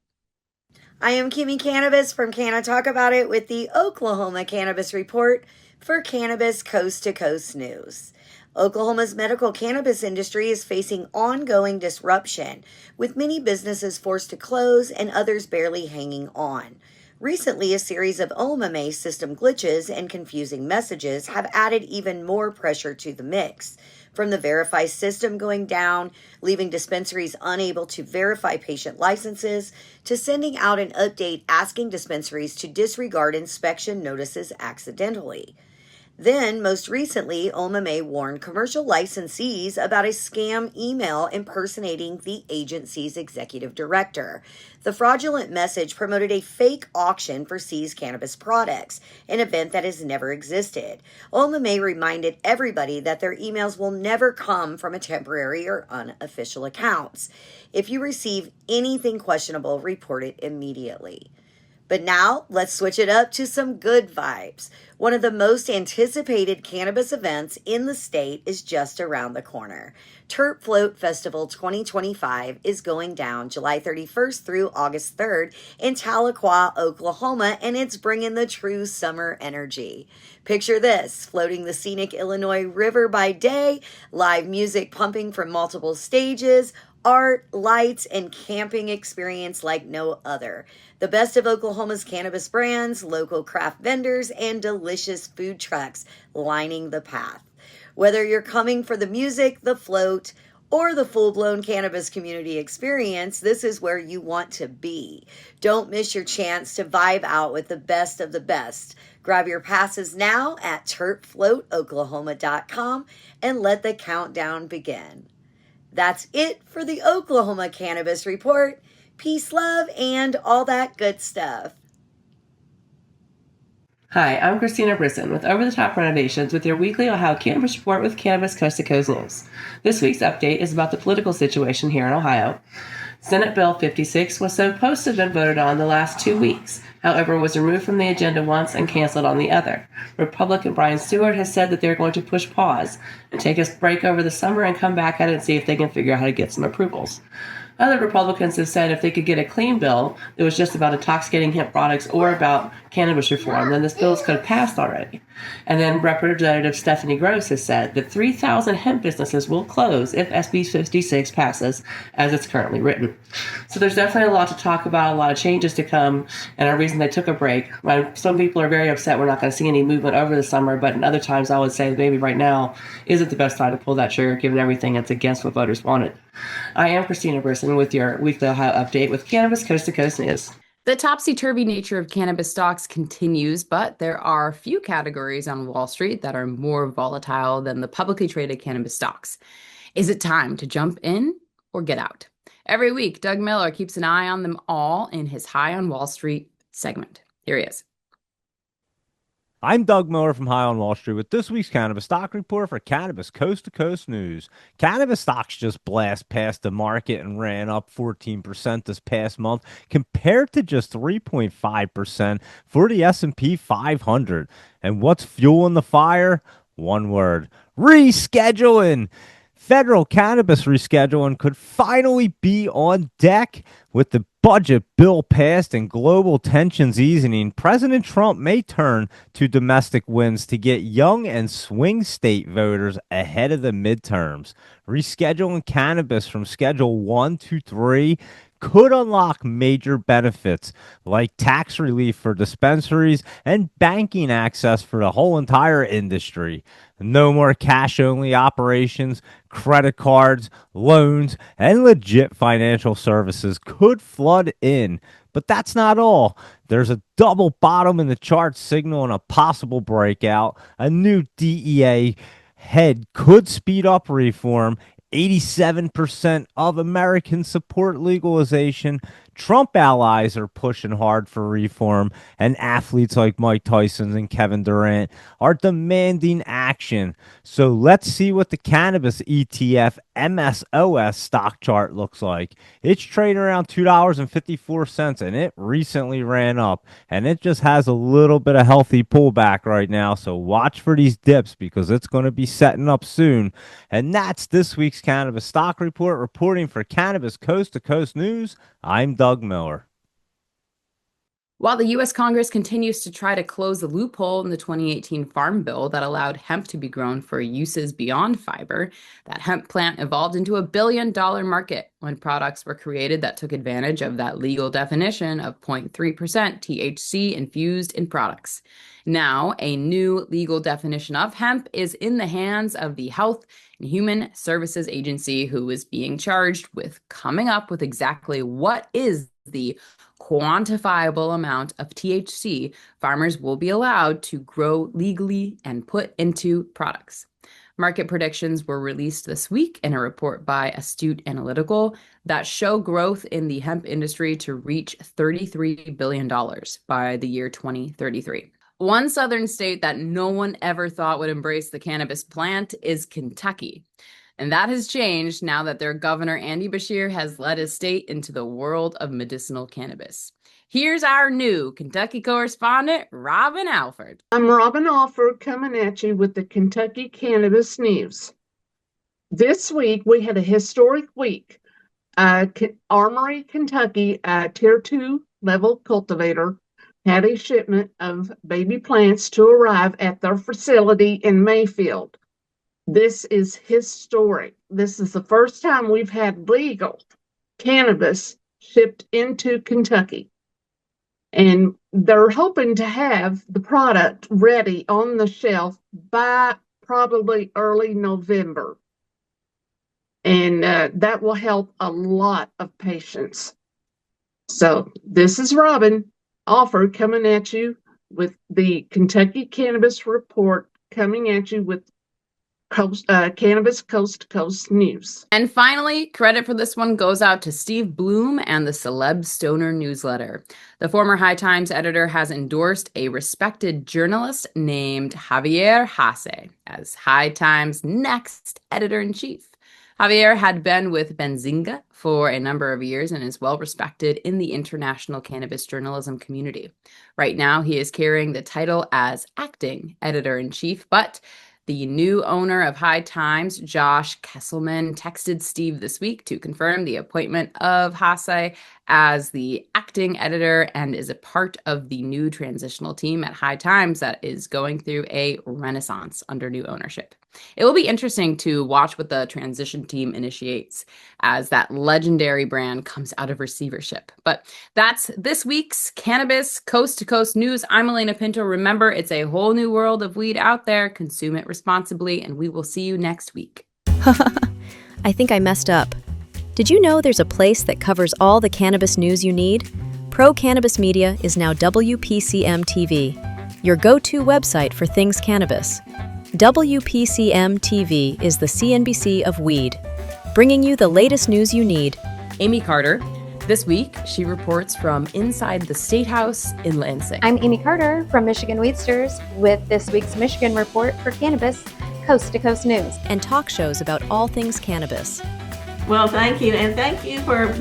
I am Kimmie Cannabis from Can I Talk About It with the Oklahoma Cannabis Report for Cannabis Coast to Coast News. Oklahoma's medical cannabis industry is facing ongoing disruption, with many businesses forced to close and others barely hanging on. Recently, a series of OMMA system glitches and confusing messages have added even more pressure to the mix. From the Verify system going down, leaving dispensaries unable to verify patient licenses, to sending out an update asking dispensaries to disregard inspection notices accidentally. Then, most recently, OMMA warned commercial licensees about a scam email impersonating the agency's executive director. The fraudulent message promoted a fake auction for seized cannabis products, an event that has never existed. OMMA reminded everybody that their emails will never come from a temporary or unofficial accounts. If you receive anything questionable, report it immediately. But now, let's switch it up to some good vibes. One of the most anticipated cannabis events in the state is just around the corner. Terp Float Festival 2025 is going down July 31st through August 3rd in Tahlequah, Oklahoma, and it's bringing the true summer energy. Picture this, floating the scenic Illinois River by day, live music pumping from multiple stages, art, lights, and camping experience like no other. The best of Oklahoma's cannabis brands, local craft vendors, and delicious food trucks lining the path. Whether you're coming for the music, the float, or the full-blown cannabis community experience, this is where you want to be. Don't miss your chance to vibe out with the best of the best. Grab your passes now at terpfloatoklahoma.com and let the countdown begin. That's it for the Oklahoma Cannabis Report. Peace, love, and all that good stuff. Hi, I'm Christina Brisson with Over the Top Renovations with your weekly Ohio Cannabis Report with Cannabis Coast to Coast News. This week's update is about the political situation here in Ohio. Senate Bill 56 was supposed to have been voted on the last 2 weeks, however was removed from the agenda once and canceled on the other. Republican Brian Stewart has said that they're going to push pause and take a break over the summer and come back at it and see if they can figure out how to get some approvals. Other Republicans have said if they could get a clean bill that was just about intoxicating hemp products or about cannabis reform, then this bill could have passed already. And then Representative Stephanie Gross has said that 3,000 hemp businesses will close if SB 56 passes as it's currently written. So there's definitely a lot to talk about, a lot of changes to come, and a reason they took a break. Some people are very upset we're not going to see any movement over the summer, but in other times I would say maybe right now isn't the best time to pull that trigger given everything that's against what voters wanted. I am Christina Brisson with your weekly Ohio update with Cannabis Coast to Coast News. The topsy-turvy nature of cannabis stocks continues, but there are a few categories on Wall Street that are more volatile than the publicly traded cannabis stocks. Is it time to jump in or get out? Every week, Doug Miller keeps an eye on them all in his High on Wall Street segment. Here he is. I'm Doug Miller from High on Wall Street with this week's Cannabis Stock Report for Cannabis Coast to Coast News. Cannabis stocks just blast past the market and ran up 14% this past month compared to just 3.5% for the S&P 500. And what's fueling the fire? One word: rescheduling. federal cannabis rescheduling could finally be on deck. With the budget bill passed and global tensions easing, President Trump may turn to domestic wins to get young and swing state voters ahead of the midterms. Rescheduling cannabis from Schedule 1 to 3 could unlock major benefits like tax relief for dispensaries and banking access for the whole entire industry. No more cash-only operations, credit cards, loans, and legit financial services could flood in. But that's not all. There's a double bottom in the chart signaling a possible breakout. A new DEA head could speed up reform. 87% of Americans support legalization. Trump allies are pushing hard for reform, and athletes like Mike Tyson and Kevin Durant are demanding action. So let's see what the cannabis ETF MSOS stock chart looks like. It's trading around $2.54, and it recently ran up, and it just has a little bit of healthy pullback right now. So watch for these dips because it's going to be setting up soon. And that's this week's Cannabis Stock Report. Reporting for Cannabis Coast to Coast News, I'm Doug Miller. While the U.S. Congress continues to try to close the loophole in the 2018 Farm Bill that allowed hemp to be grown for uses beyond fiber, that hemp plant evolved into a $1 billion market when products were created that took advantage of that legal definition of 0.3% THC infused in products. Now, a new legal definition of hemp is in the hands of the Health and Human Services Agency, who is being charged with coming up with exactly what is the quantifiable amount of THC farmers will be allowed to grow legally and put into products. Market predictions were released this week in a report by Astute Analytical that show growth in the hemp industry to reach $33 billion by the year 2033. One southern state that no one ever thought would embrace the cannabis plant is Kentucky. And that has changed now that their governor, Andy Beshear, has led his state into the world of medicinal cannabis. Here's our new Kentucky correspondent, Robin Alford. I'm Robin Alford coming at you with the Kentucky Cannabis News. This week, we had a historic week. Armory, Kentucky, Tier 2 level cultivator, had a shipment of baby plants to arrive at their facility in Mayfield. This is historic. This is the first time we've had legal cannabis shipped into Kentucky. And they're hoping to have the product ready on the shelf by probably early November. And that will help a lot of patients. So this is Robin Alford coming at you with the Kentucky Cannabis Report, coming at you with Cannabis Coast to Coast News. And finally, credit for this one goes out to Steve Bloom and the Celeb Stoner newsletter. The former High Times editor has endorsed a respected journalist named Javier Hasse as High Times' next editor-in-chief. Javier had been with Benzinga for a number of years and is well respected in the international cannabis journalism community. Right now, he is carrying the title as acting editor-in-chief, but the new owner of High Times, Josh Kesselman, texted Steve this week to confirm the appointment of Hasse as the acting editor and is a part of the new transitional team at High Times that is going through a renaissance under new ownership. It will be interesting to watch what the transition team initiates as that legendary brand comes out of receivership. But that's this week's Cannabis Coast to Coast News. I'm Alaina Pinto. Remember, it's a whole new world of weed out there. Consume it responsibly, and we will see you next week. I think I messed up. Did you know there's a place that covers all the cannabis news you need? Pro Cannabis Media is now WPCM TV, your go-to website for things cannabis. WPCM TV is the CNBC of weed, bringing you the latest news you need. Amie Carter. This week, she reports from inside the State House in Lansing. I'm Amie Carter from Michigan Weedsters with this week's Michigan Report for Cannabis Coast to Coast News. And talk shows about all things cannabis. Well, thank you. And thank you for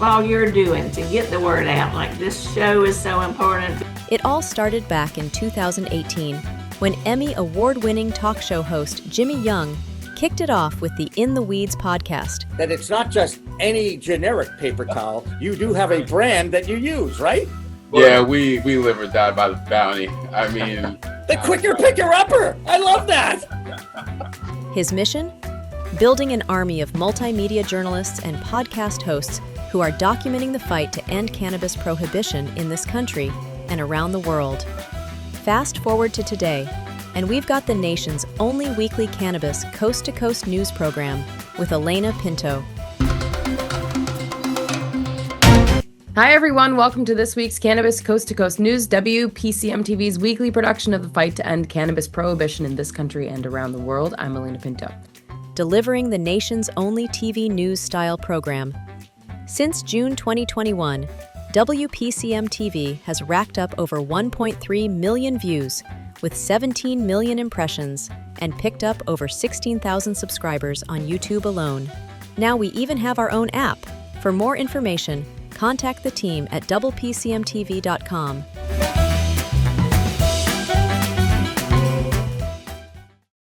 all you're doing to get the word out. Like, this show is so important. It all started back in 2018 when Emmy award-winning talk show host Jimmy Young kicked it off with the In the Weeds podcast. That it's not just any generic paper towel. You do have a brand that you use, right? Yeah, we live or die by the bounty. I mean... The quicker picker-upper! I love that! His mission? Building an army of multimedia journalists and podcast hosts who are documenting the fight to end cannabis prohibition in this country and around the world. Fast forward to today, and we've got the nation's only weekly cannabis coast-to-coast news program with Alaina Pinto. Hi, everyone. Welcome to this week's Cannabis Coast to Coast News, WPCM TV's weekly production of the fight to end cannabis prohibition in this country and around the world. I'm Alaina Pinto. Delivering the nation's only TV news-style program. Since June 2021, WPCM TV has racked up over 1.3 million views with 17 million impressions and picked up over 16,000 subscribers on YouTube alone. Now we even have our own app. For more information, contact the team at WPCMTV.com